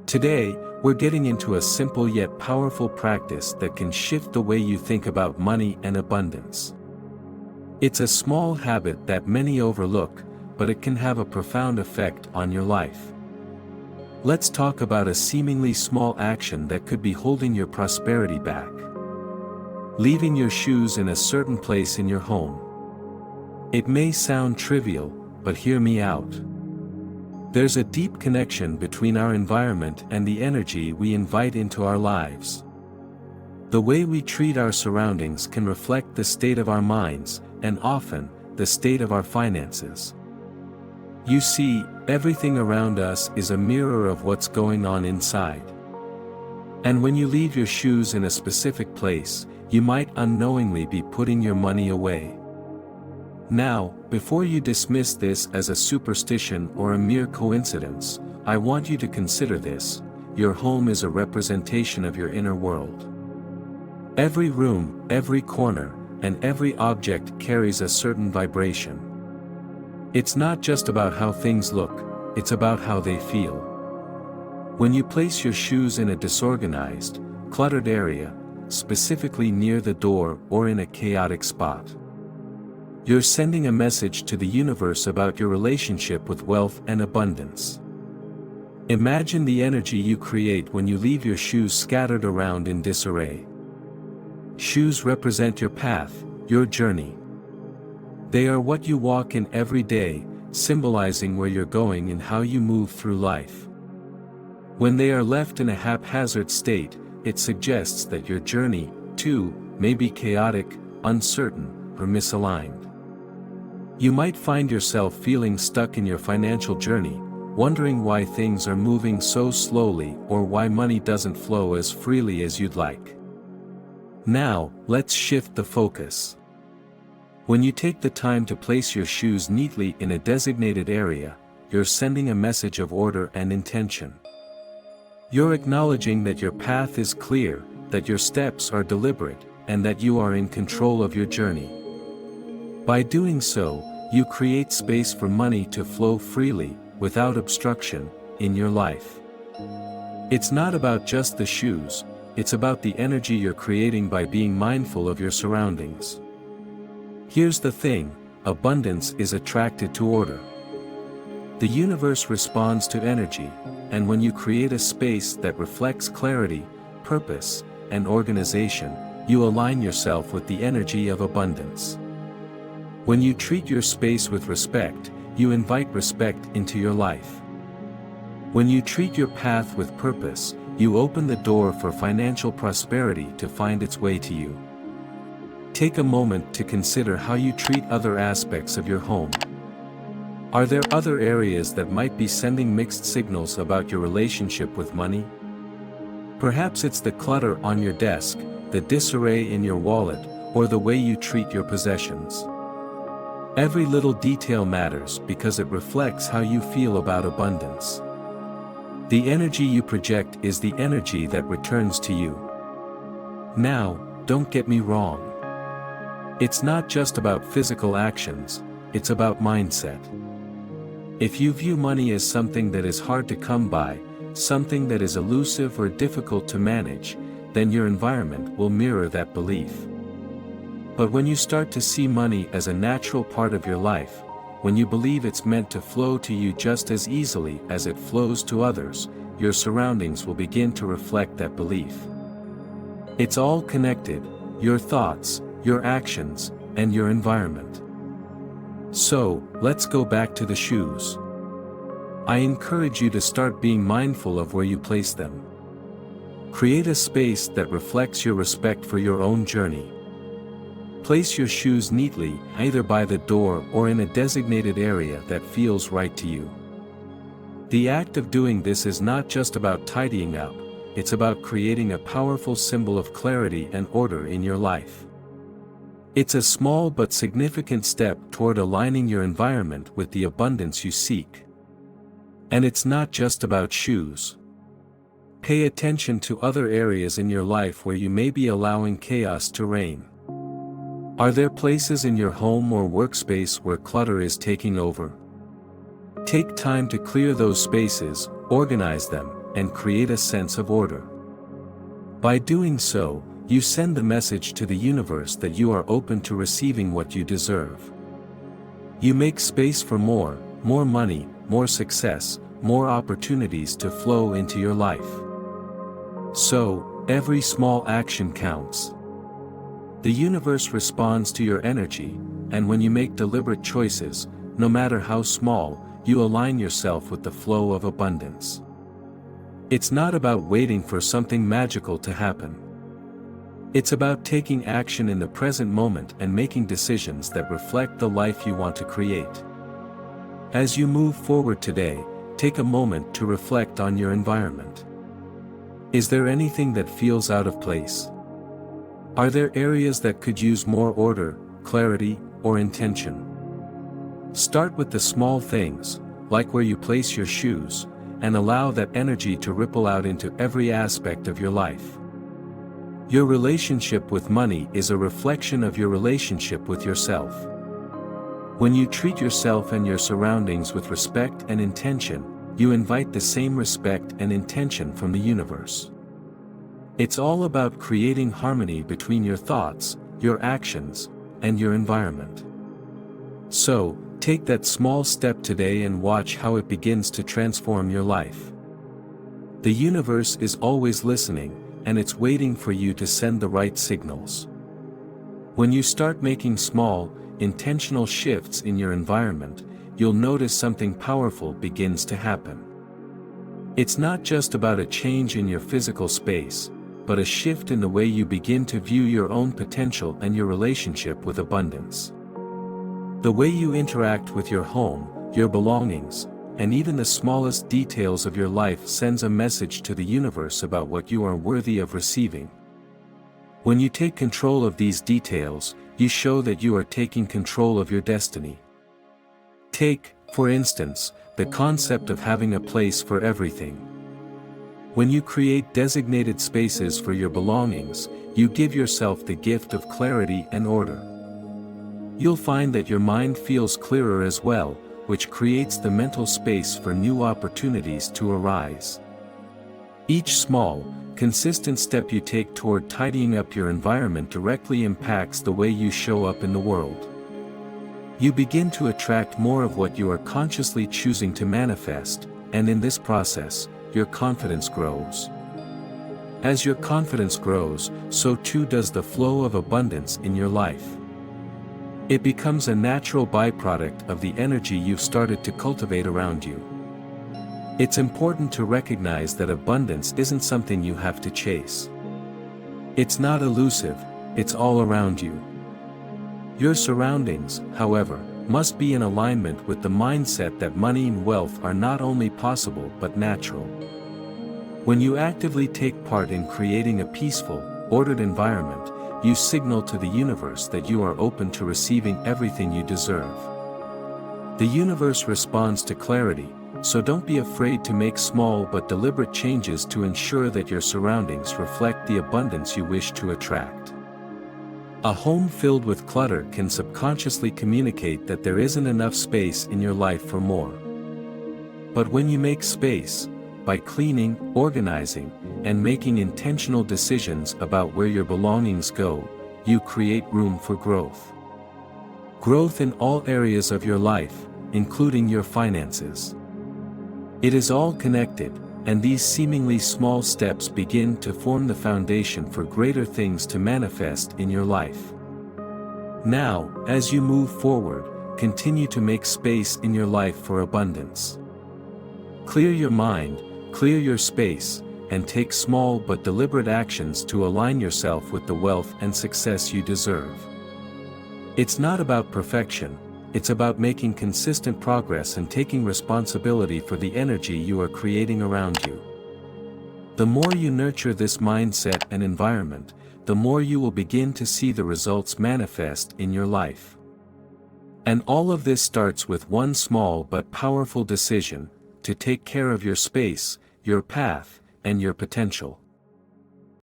Today, we're getting into a simple yet powerful practice that can shift the way you think about money and abundance. It's a small habit that many overlook, but it can have a profound effect on your life. Let's talk about a seemingly small action that could be holding your prosperity back. Leaving your shoes in a certain place in your home. It may sound trivial, but hear me out. There's a deep connection between our environment and the energy we invite into our lives. The way we treat our surroundings can reflect the state of our minds, and often, the state of our finances. You see, everything around us is a mirror of what's going on inside. And when you leave your shoes in a specific place, you might unknowingly be putting your money away. Now, before you dismiss this as a superstition or a mere coincidence, I want you to consider this: your home is a representation of your inner world. Every room, every corner, and every object carries a certain vibration. It's not just about how things look, it's about how they feel. When you place your shoes in a disorganized, cluttered area, specifically near the door or in a chaotic spot, you're sending a message to the universe about your relationship with wealth and abundance. Imagine the energy you create when you leave your shoes scattered around in disarray. Shoes represent your path, your journey. They are what you walk in every day, symbolizing where you're going and how you move through life. When they are left in a haphazard state, it suggests that your journey, too, may be chaotic, uncertain, or misaligned. You might find yourself feeling stuck in your financial journey, wondering why things are moving so slowly or why money doesn't flow as freely as you'd like. Now, let's shift the focus. When you take the time to place your shoes neatly in a designated area, you're sending a message of order and intention. You're acknowledging that your path is clear, that your steps are deliberate, and that you are in control of your journey. By doing so, you create space for money to flow freely, without obstruction, in your life. It's not about just the shoes, it's about the energy you're creating by being mindful of your surroundings. Here's the thing: abundance is attracted to order. The universe responds to energy, and when you create a space that reflects clarity, purpose, and organization, you align yourself with the energy of abundance. When you treat your space with respect, you invite respect into your life. When you treat your path with purpose, you open the door for financial prosperity to find its way to you. Take a moment to consider how you treat other aspects of your home. Are there other areas that might be sending mixed signals about your relationship with money? Perhaps it's the clutter on your desk, the disarray in your wallet, or the way you treat your possessions. Every little detail matters because it reflects how you feel about abundance. The energy you project is the energy that returns to you. Now, don't get me wrong. It's not just about physical actions, it's about mindset. If you view money as something that is hard to come by, something that is elusive or difficult to manage, then your environment will mirror that belief. But when you start to see money as a natural part of your life, when you believe it's meant to flow to you just as easily as it flows to others, your surroundings will begin to reflect that belief. It's all connected: your thoughts, your actions, and your environment. So, let's go back to the shoes. I encourage you to start being mindful of where you place them. Create a space that reflects your respect for your own journey. Place your shoes neatly, either by the door or in a designated area that feels right to you. The act of doing this is not just about tidying up, it's about creating a powerful symbol of clarity and order in your life. It's a small but significant step toward aligning your environment with the abundance you seek. And it's not just about shoes. Pay attention to other areas in your life where you may be allowing chaos to reign. Are there places in your home or workspace where clutter is taking over? Take time to clear those spaces, organize them, and create a sense of order. By doing so, you send the message to the universe that you are open to receiving what you deserve. You make space for more money, more success, more opportunities to flow into your life. So, every small action counts. The universe responds to your energy, and when you make deliberate choices, no matter how small, you align yourself with the flow of abundance. It's not about waiting for something magical to happen. It's about taking action in the present moment and making decisions that reflect the life you want to create. As you move forward today, take a moment to reflect on your environment. Is there anything that feels out of place? Are there areas that could use more order, clarity, or intention? Start with the small things, like where you place your shoes, and allow that energy to ripple out into every aspect of your life. Your relationship with money is a reflection of your relationship with yourself. When you treat yourself and your surroundings with respect and intention, you invite the same respect and intention from the universe. It's all about creating harmony between your thoughts, your actions, and your environment. So, take that small step today and watch how it begins to transform your life. The universe is always listening, and it's waiting for you to send the right signals. When you start making small, intentional shifts in your environment, you'll notice something powerful begins to happen. It's not just about a change in your physical space, but a shift in the way you begin to view your own potential and your relationship with abundance. The way you interact with your home, your belongings, and even the smallest details of your life sends a message to the universe about what you are worthy of receiving. When you take control of these details, you show that you are taking control of your destiny. Take, for instance, the concept of having a place for everything. When you create designated spaces for your belongings, you give yourself the gift of clarity and order. You'll find that your mind feels clearer as well, which creates the mental space for new opportunities to arise. Each small, consistent step you take toward tidying up your environment directly impacts the way you show up in the world. You begin to attract more of what you are consciously choosing to manifest, and in this process, your confidence grows. As your confidence grows, so too does the flow of abundance in your life. It becomes a natural byproduct of the energy you've started to cultivate around you. It's important to recognize that abundance isn't something you have to chase. It's not elusive, it's all around you. Your surroundings, however, must be in alignment with the mindset that money and wealth are not only possible but natural. When you actively take part in creating a peaceful, ordered environment, you signal to the universe that you are open to receiving everything you deserve. The universe responds to clarity, so don't be afraid to make small but deliberate changes to ensure that your surroundings reflect the abundance you wish to attract. A home filled with clutter can subconsciously communicate that there isn't enough space in your life for more. But when you make space, by cleaning, organizing, and making intentional decisions about where your belongings go, you create room for growth. Growth in all areas of your life, including your finances. It is all connected, and these seemingly small steps begin to form the foundation for greater things to manifest in your life. Now, as you move forward, continue to make space in your life for abundance. Clear your mind, clear your space, and take small but deliberate actions to align yourself with the wealth and success you deserve. It's not about perfection, it's about making consistent progress and taking responsibility for the energy you are creating around you. The more you nurture this mindset and environment, the more you will begin to see the results manifest in your life. And all of this starts with one small but powerful decision: to take care of your space, your path, and your potential.